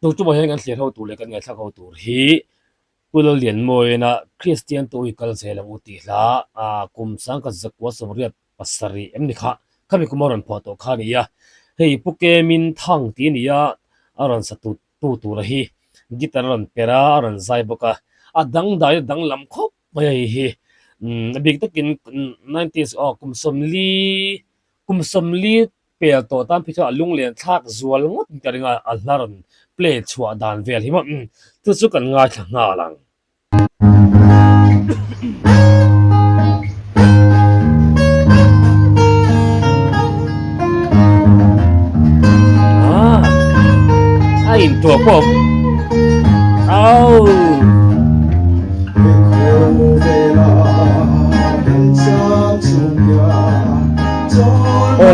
tu chu hian kan thlir ho tur le kan ngai thak ho tur hi pul lian moina Christian tu kal zela uti hla a kum sang ka zakwa somriat pasari emni kha kami kumoran photo khani ya hei puke min thang ti ni ya aron sa tu tur hi gitar ron pera ron zai boka adang dai dang lam khop mai hi big takin 90s kum somli pel to tam phi cha lung len thak zual ngot karinga alharon play chua dan vel hi ma tu chu kan nga thanga lang ai to pop au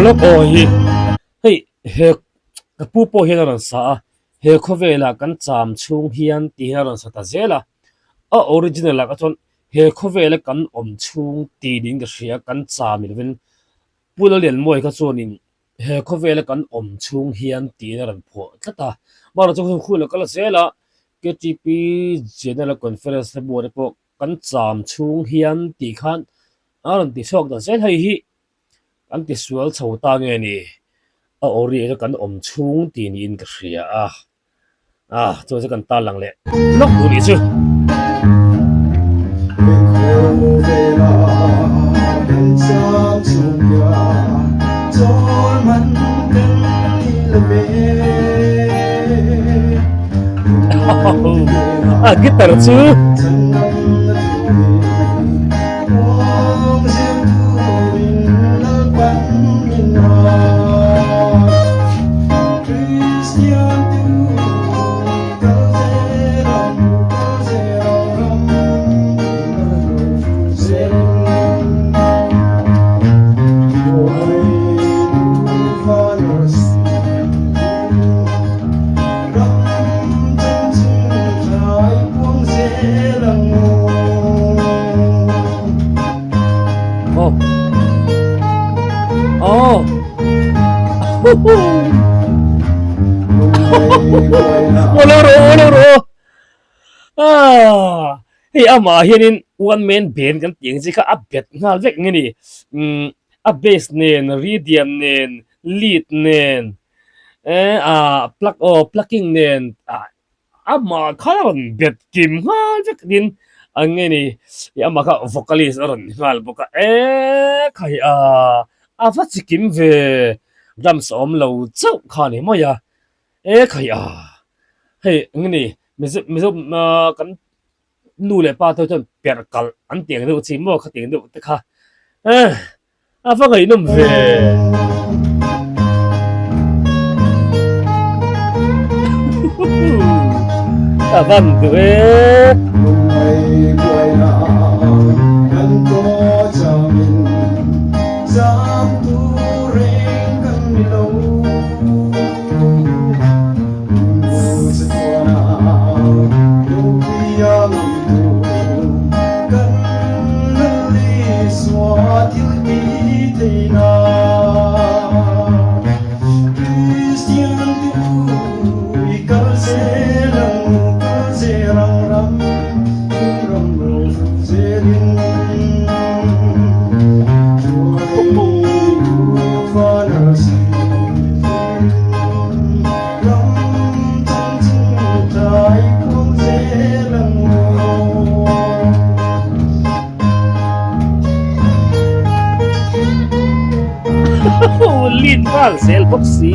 lo ko hi hei he ka pu po he ran sa he khovela kan cham chung hian ti ran sa ta zela a original la ka chon he khovela kan om chung ti ding ka ria kan cham min pula lian moi ka chonin he khovela kan om chung hian ti ran pho tata mara chu khu la kala zela KTP general conference bo re po kan cham chung hian ti khan aron ti sok da zel hai hi an ti sual chhota nge ni a ori e kan om chung ti ni in ka ria chu cha kan ta lang le lok du ni chu gitar chu Oloro hey ama hianin one man band kan tiang chi kha update ngal vek ngani a bass nen rhythm nen lead nen plucking nen ama kharon bet kim ngal vek din angeni ama kha vocalist aron ngal boka khai fa chikim ve drum som lo chau khani moya khai hey ngani mizo kan nu le pa to chon per kal an tiang do chi mo kha tiang do ta kha fa ngai nom ve van de Lin Val sel boxi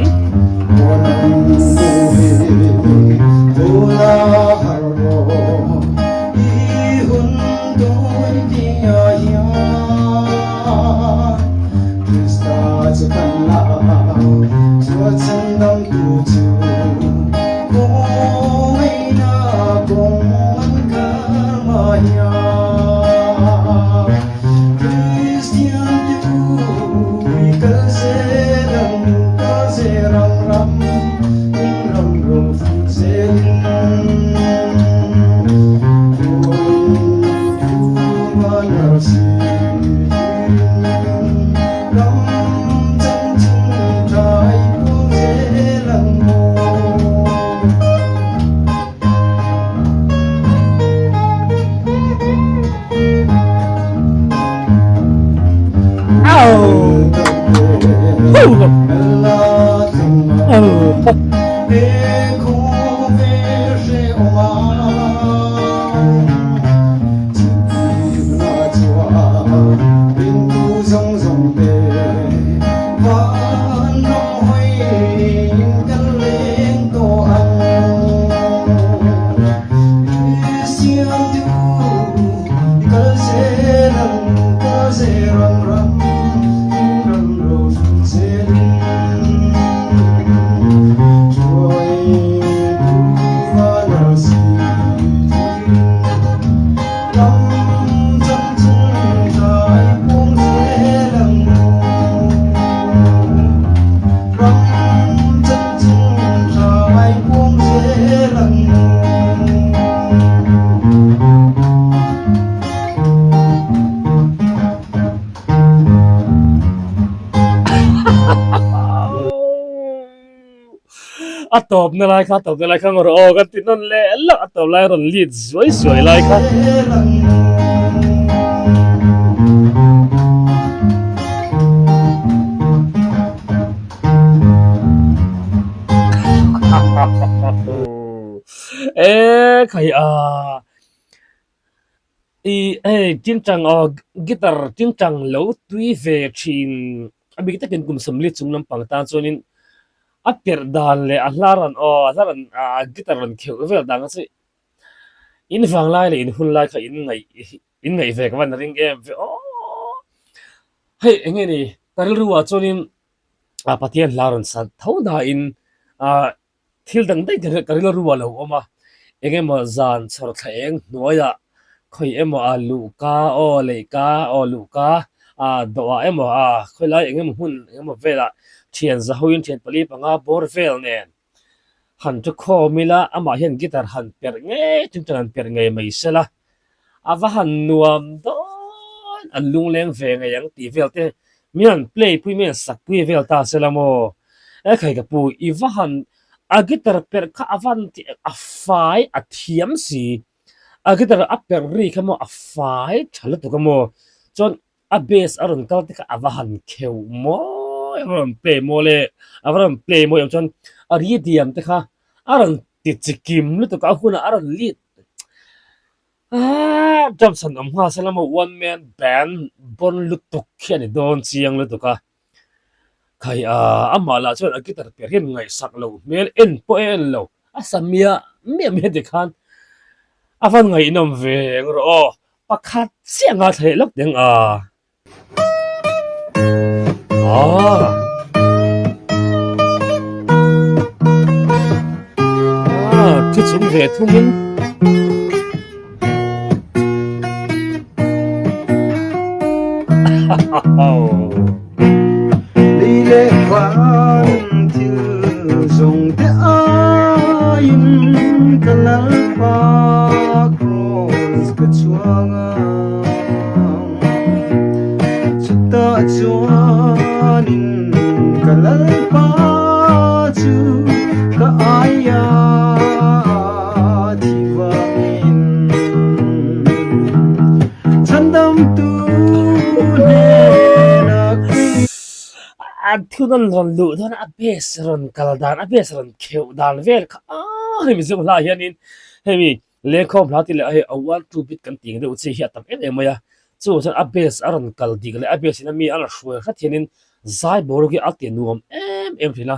อะตบนั่นไรครับตบนั่นไรครับรอกันติดนั่นแหละแล้วอะตบไรรอนลีดสวยๆไรครับเอ๊ะใครอีจริงจังกีตาร์จริงจังแล้วตุยเวชินอบิกตะเป็นกุมสำลีจุงน้ำปังตาโซนินอัปเปิดดานเลยอัลลารันกีตาร์รันเขียวเวลดังสิอินฟังไล่เลยอินหุ่นไล่ค่ะอินไงเวกวันริงเอ็มโอ้เฮ้ยเงี้ยนี่ตาริรู้ว่าโซนินปะเทียนลารันสัตว์เท่านั้นอินทิลดังได้ตาริรู้ว่าเราออกมาเงี้ยมาจานสระแทงหน่วยอะ คอยเอ็มลูกาโอเลยกาโอลูกาตัวเอ็มคอยไล่เอ็มหุ่นเอ็มเวลาเทียนจะหุ่นเทียนปลีปังบอร์เฟลเนี่ยหันจะข้อมิละอามาเห็นกีตาร์หันเปิดเงี้ยจึงจะหันเปิดเงี้ยไม่ใช่ละว่าหันนวมโดนอันลุงเลี้ยงเฟงยังตีเวลเตมีอันเพลย์ปุยมีอันสักปุยเวลตาเสละโมใครกับปุยอีว่าหันกีตาร์เปิดข้าวันที่ไฟเทียมสี kita upper ri kamo a fai chala to kamo chon a base aron kal tika avahan kheu mo aron play mo le aron play mo yam chon a ri diam tika aron ti chikim lu to ka huna aron lit Johnson amha salama one man band bon lu to khiani don chiang lu to ka kai amala chon a gitar per hin ngai sak lo mel en po en lo asamia me de khan avan ngai inom ve ro pakhat chianga thelok deng tu chung ve thumin đi lễ quan thư dùng te ayin kalal pa cross ka chuanga chutta chuanin kalal pa chu ka aya thiwangin chandam tu thunan ron lu don a bes ron kaldan a bes ron kheu dan vel kha mi zum la hianin hemi lekhom hlati le a 1 2 bit kan ting de uchi hiatam em maya chu chan a bes aron kal dig le a bes ina mi ala shwe kha thenin zai borugi ati nuam em thina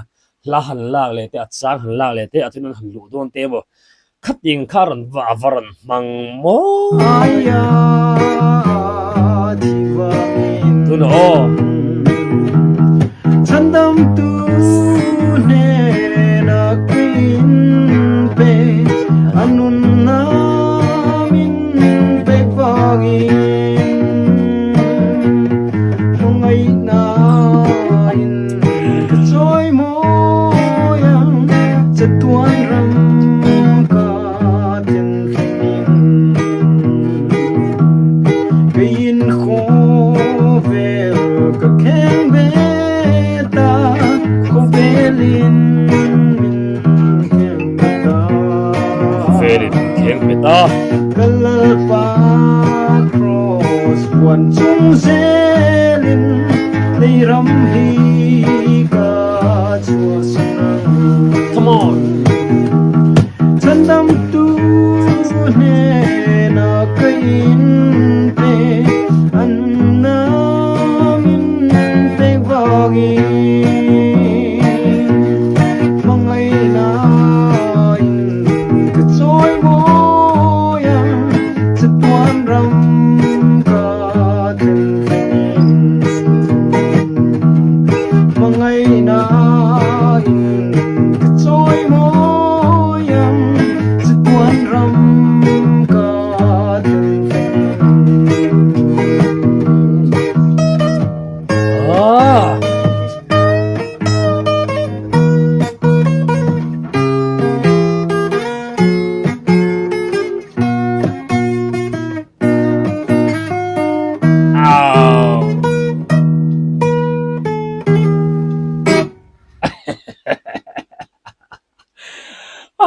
la han la le te achang han la le te athunan han lu don te bo khating kharan wa varan mang mo aya thiwangin tun chandam tu ne na kin pe anun na min pe pagin ngai na in choi mo yang chatuan ram ka tin tin kain kho vel ka khen ve Feeling keng beta kalal pa cross wan chung zelin nei ram hi ka chua sunang come on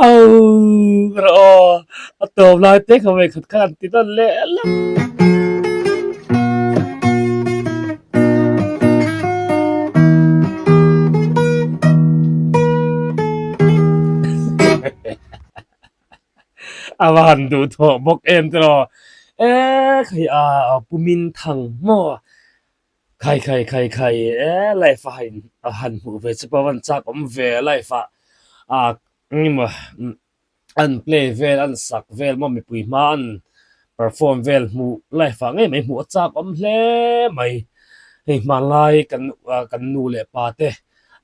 rô a tôm lai te kha ve khat khan ti tan le la awan du tho bok em tro khai a pumin thang mo khai lai fa hin a han mu ve chu pawan chak om ve lai fa a ngima an play vel an sak vel mo mi pui man perform vel mu lai fa ngai mai mu chak om hle mai hei man lai kan nu le pa te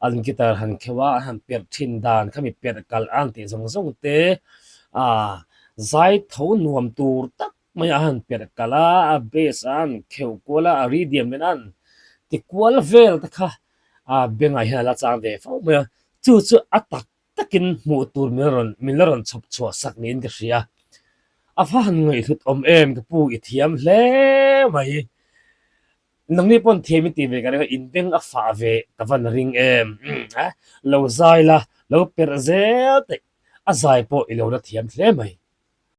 an gitar han khewa han per thin dan khami per kal an ti zong zong te a zai tho nuam tur tak mai a han per kala a bass an kheu kola a rhythm men an ti kwal vel ta kha a benga hi la chang ve fo me chu atak takin mu tur milaron chop chua sak nin ka ria a fa han ngai thut om em ka pu i thiam hle mai nang ni pon themi ti ve ka in beng a fa ve ka van ring em lo zai la lo per zel te a zai po i lo na thiam hle mai